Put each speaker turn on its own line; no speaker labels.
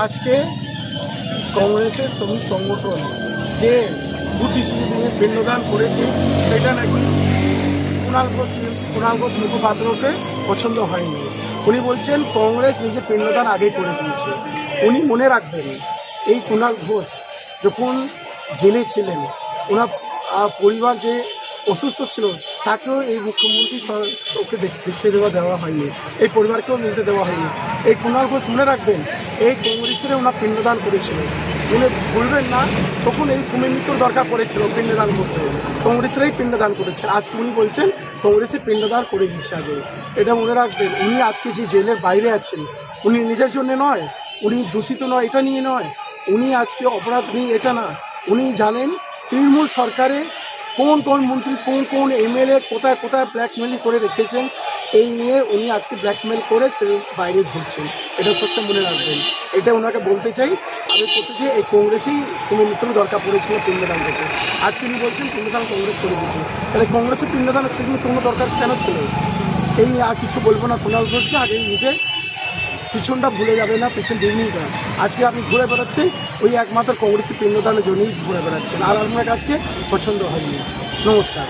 আজকে কংগ্রেসের শ্রমিক সংগঠন যে বুদ্ধিজীবী দিয়ে পিণ্ডদান করেছে সেটা নাকি কুণাল ঘোষ মুখপাত্রকে পছন্দ হয়নি। উনি বলছেন কংগ্রেস নিজে পিণ্ডদান আগে করে দিয়েছে। উনি মনে রাখবেন এই কুণাল ঘোষ যখন জেলে ছিলেন, ওনার পরিবার যে অসুস্থ ছিল তাকেও এই মুখ্যমন্ত্রী ওকে দেখতে দেওয়া হয়নি, এই পরিবারকেও মিলতে দেওয়া হয়নি। এই কুণাল ঘোষ মনে রাখবেন এই কংগ্রেসের ওনার পিণ্ডদান করেছিল। উনি বলবেন না তখন এই সুমিত মিত্র দরকার পড়েছিল পিণ্ডদান করতে, কংগ্রেসেরই পিণ্ডদান করেছেন। আজকে উনি বলছেন কংগ্রেসের পিণ্ডদান করে দিচ্ছে আগে। এটা মনে রাখবেন। উনি আজকে যে জেলের বাইরে আছেন উনি নিজের জন্য নয়, উনি দূষিত নয় এটা নিয়ে নয়, উনি আজকে অপরাধ নেই এটা না। উনি জানেন তৃণমূল সরকারে কোন কোন মন্ত্রী কোন কোন এমএলএ কোথায় কোথায় ব্ল্যাকমেল করে রেখেছেন, এই নিয়ে উনি আজকে ব্ল্যাকমেল করে বাইরে ঘুরছেন। এটা সবসময় মনে রাখবেন। এটা ওনাকে বলতে চাই, আমি করতে চাই এই কংগ্রেসই সুমিত মিত্র দরকার পড়েছিল পিণ্ডদান করতে। আজকে উনি বলছেন পিণ্ডদান কংগ্রেস করে দিচ্ছে, তাহলে কংগ্রেসের পিণ্ডদান সেগুলো কোনো দরকার কেন ছিল? এই নিয়ে আর কিছু বলবো না। কুণাল ঘোষকে আগে নিজে পিছনটা ভুলে যাবে না, পিছন দিনই না। আজকে আপনি ঘুরে বেড়াচ্ছেন ওই একমাত্র কংগ্রেসের পিণ্ডদানের জন্যই ঘুরে বেড়াচ্ছেন, আর আপনার কাছকে পছন্দ হয়নি। নমস্কার।